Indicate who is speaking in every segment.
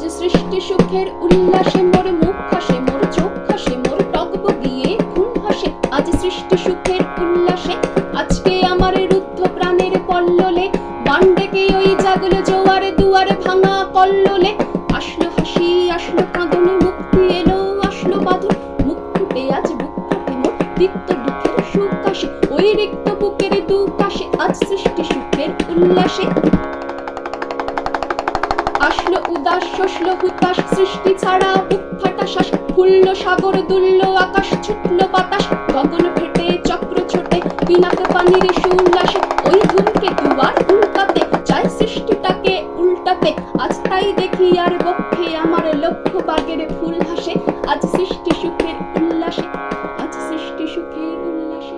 Speaker 1: আজ সৃষ্টি সুখের উল্লাসে মোর মুখ হাসে, মোর চোখ হাসে, মোর টগবগিয়ে খুন হাসে। আজ সৃষ্টি সুখের উল্লাসে আজকে আমার রুদ্ধ প্রাণের পল্ললে বান ডেকে ওই জাগলো জোয়ারে দুয়ারে ভাঙা কল্লোলে। আসলো হাসি আসলো কাঁদনে মুক্তি এলো আসলো বাঁধন, মুখ ফুটে আজ বুক ফাটে মোর তিক্ত দুঃখের সুখ আসে, ওই রিক্ত বুকের দুঃখ আসে আজ সৃষ্টি সুখের উল্লাসে। আসলো উদাস শসলো হুতাশ সৃষ্টি ছাড়া বুক ফাটা শ্বাস, ফুললো সাগর দুললো আকাশ ছুটলো বাতাস, গগন ফেটে চক্র ছোটে পিনাক পানির সুল্লাসে। ওই ধূমকেতু আর উল্কাতে চায় সৃষ্টিটাকে উল্টাতে, আজ তাই দেখি আর বক্ষে আমার লক্ষ বাগের ফুল হাসে। আজ সৃষ্টি সুখের উল্লাসে, আজ সৃষ্টি সুখের উল্লাসে।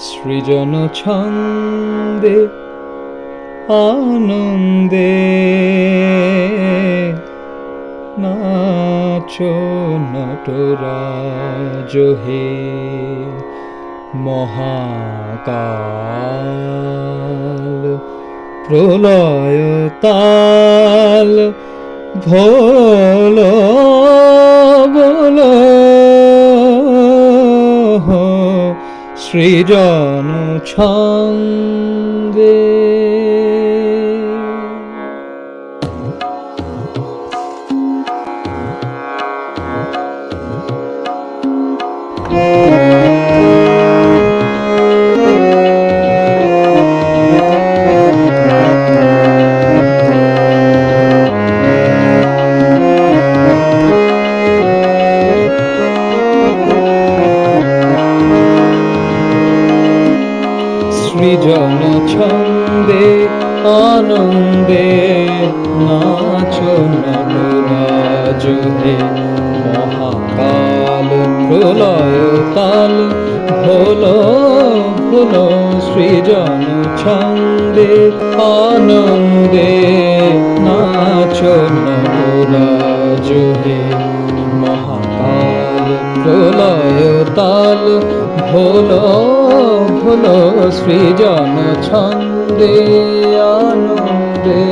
Speaker 2: সৃজন ছন্দে আনন্দে নাচো নটরাজ হে, মহাকাল প্রলয় তাল ভোলো বলো সৃজন ছন্দে। সৃজন ছন্দে আনন্দে নাচো নটরাজ হে, মহাকাল প্রলয় তাল ভোলো ভোলো সৃজন ছন্দে আনন্দে নাচো নটরাজ হে, মহাকাল প্রলয় তাল ভোলো ভোলো সৃজন ছন্দে আনন্দে।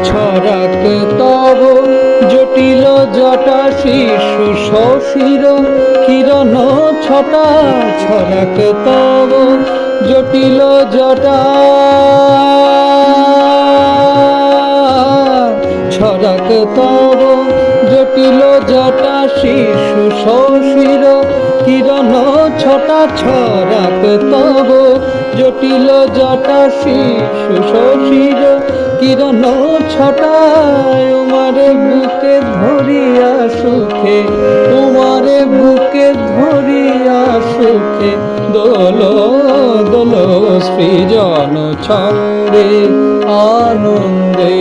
Speaker 2: ছড়াক তব জটিল জটা শিশু শশীর কিরণ ছটা, ছড়াক তব জটিল জটা, ছড়াক তব জটিল জটা শিশু শশীর কিরণ ছটা, ছড়াক তব জটিল জটা শিশু শশীর কিরণ ছটা। তোমারে বুকে ধরিয়া সুখে, তোমারে বুকে ধরিয়া সুখে দোলো দোলো সৃজন ছন্দে আনন্দে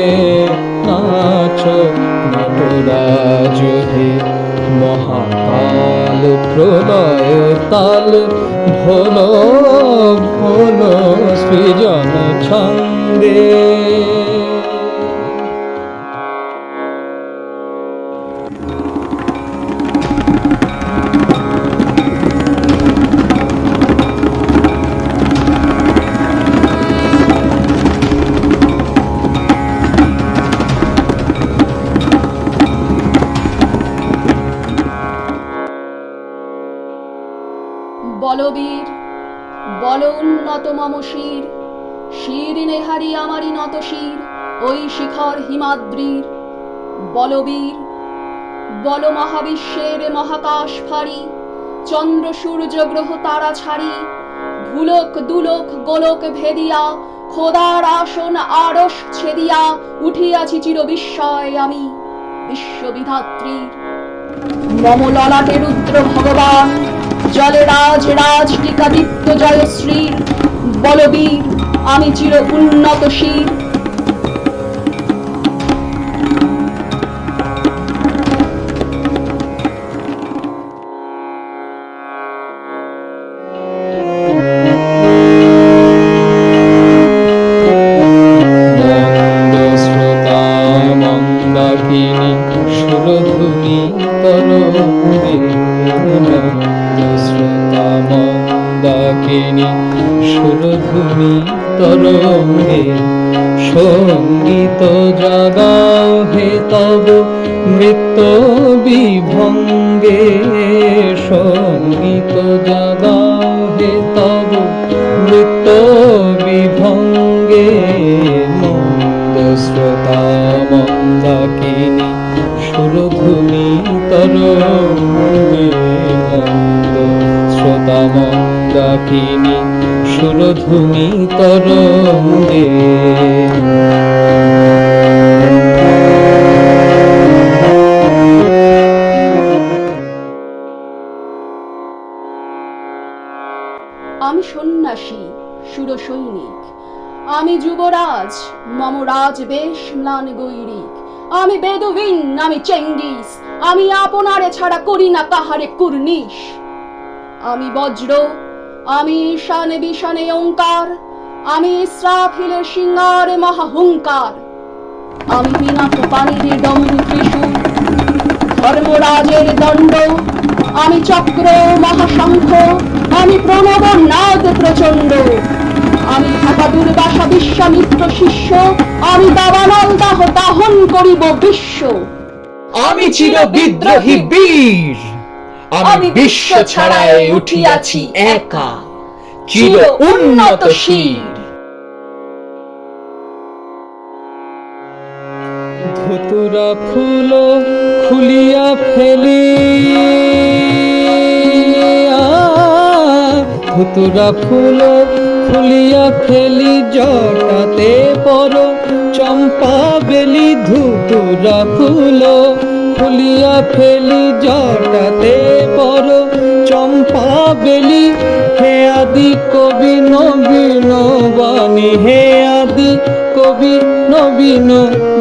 Speaker 2: নাচো নটরাজ হে, মহাকাল প্রলয় তাল ভোলো ভোলো সৃজন ছন্দে।
Speaker 1: বলবীর বল উন্নত মম শির, শির নেহারি আমারই নত শির ওই শিখর হিমাদ্রির। বলবীর বল মহাবিশ্বের মহাকাশ ফাড়ি, চন্দ্র সূর্য গ্রহ তারা ছাড়ি, ভুলোক দুলোক গোলক ভেদিয়া, খোদার আসন আড়স ছেদিয়া উঠিয়াছি চির বিস্ময় আমি বিশ্ববিধাত্রীর। মম ললাটে রুদ্র ভগবান, জলে রাজ রাজ টিকাদীপ্ত জয়শ্রীর। বলবীর আমি চির উন্নত শির।
Speaker 2: সুরধুনি তরঙ্গে, শ্রোতা মন্দাকিনী সুরধুনি তরঙ্গে, সঙ্গীত জাগাও হে তব নৃত্য বিভঙ্গে, সঙ্গীত জাগাও হে তব নৃত্য বিভঙ্গে। মন্দ শ্রোতা মন্দাকিনী সুরধুনি তরঙ্গে, মন্দ শ্রোতা মন্দাকিনী সুরধুনি তরঙ্গে।
Speaker 1: আমি সন্ন্যাসী সুর সৈনিক, আমি যুবরাজ মম রাজ বেশ ম্লান গৈরিক। আমি বেদুইন আমি চেঙ্গিস, আমি আপনারে ছাড়া করি না কাহারে কুর্নিশ। আমি বজ্র আমি ঈশানে বিশানে ওঙ্কার, আমি ইসরাফিলের সিংহারে মহাহুঙ্কার। আমি পিনাক পানির ডমরু ত্রিশূল, ধর্মরাজের দণ্ড। আমি চক্র মহাশঙ্খ, আমি প্রণব নাদ প্রচণ্ড। আমি ঢাকা দুর্বাসা বিশ্বামিত্র শিষ্য, আমি দাবানল দাহ দাহন করিব বিশ্ব।
Speaker 2: আমি চির বিদ্রোহী বীর, আমি বিশ্ব ছাড়াই উঠিয়াছি একা, চির উন্নত শির। ধুতুরা ফুল খুলিয়া ফেলি, ধুতুরা ফুল খুলিয়া ফেলি, জটাতে পর চম্পা বেলি। ধুতুরা ফুল খুলিয়া ফেলি, জটাতে পর চম্পা বেলি। হে আদি কবি নবীন বাণী, হে আদি কবি নবীন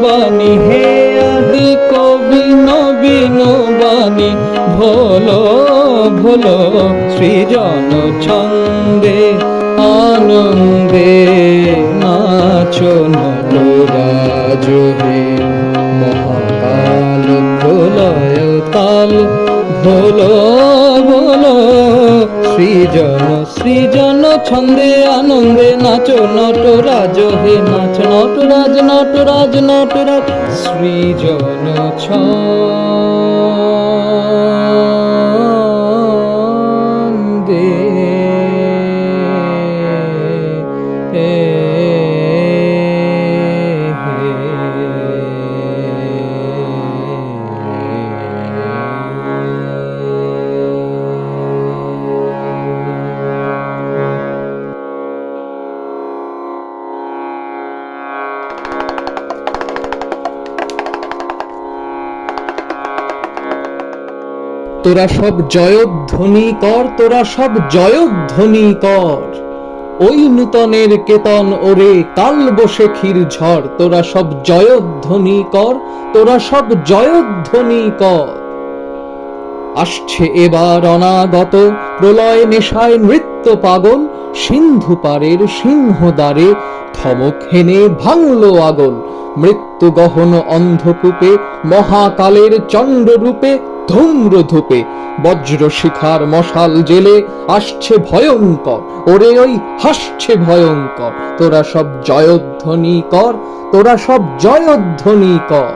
Speaker 2: বাণী, হে আদি কবি নবীন বাণী। ভোলো ভোলো সৃজন ছন্দে, আনন্দে নাচো নটরাজ হে। মহাকাল প্রলয় তাল, ভোলো ভোলো সৃজন সৃজন ছন্দে, আনন্দে নাচো নটরাজ হে। নাচ নটরাজ নটরাজ নটরাজ সৃজন ছন্দে। তোরা সব জয়ধ্বনি কর, তোরা সব জয়ধ্বনি কর। ওই নূতনের কেতন ওরে কাল বৈশাখীর ঝড়। তোরা সব জয়ধ্বনি কর, তোরা সব জয়ধ্বনি কর। আসছে এবার অনাগত প্রলয় নেশায় নৃত্য পাগল। সিন্ধু পারের সিংহদ্বারে থমক হেনে ভাঙলো আগল। মৃত্যু গহন অন্ধকূপে মহাকালের চণ্ডরূপে ধূম্র ধূপে বজ্র শিখার মশাল জেলে আসছে ভয়ঙ্কর। ওরে ওই হাসছে ভয়ঙ্কর। তোরা সব জয়ধ্বনি কর, তোরা সব জয়ধ্বনি কর।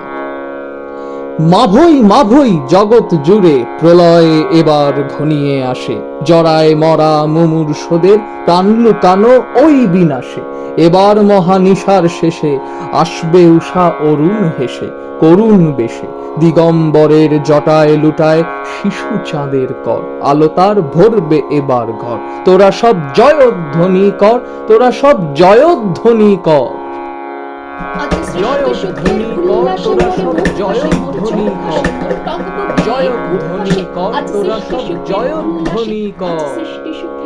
Speaker 2: মাভৈ মাভৈ জগৎ জুড়ে প্রলয় এবার ঘনিয়ে আসে, জরায় মরা মুমূর্ষদের প্রাণ লুকানো ওই বিনাশে। এবার মহানিশার শেষে আসবে উষা অরুণ হেসে, করুণ বেশে দিগম্বরের জটায় লুটায় শিশু চাঁদের কর, আলো তার ভরবে এবার ঘর। তোরা সব জয়ধ্বনি কর, তোরা সব জয়ধ্বনি কর।
Speaker 1: আজ সৃষ্টি সুখের উল্লাসে মোর মুখ হাসে, মোর চোখ হাসে, মোর টগবগিয়ে ফুল হাসে। আজ সৃষ্টি সুখের উল্লাসে, আজ সৃষ্টি সুখের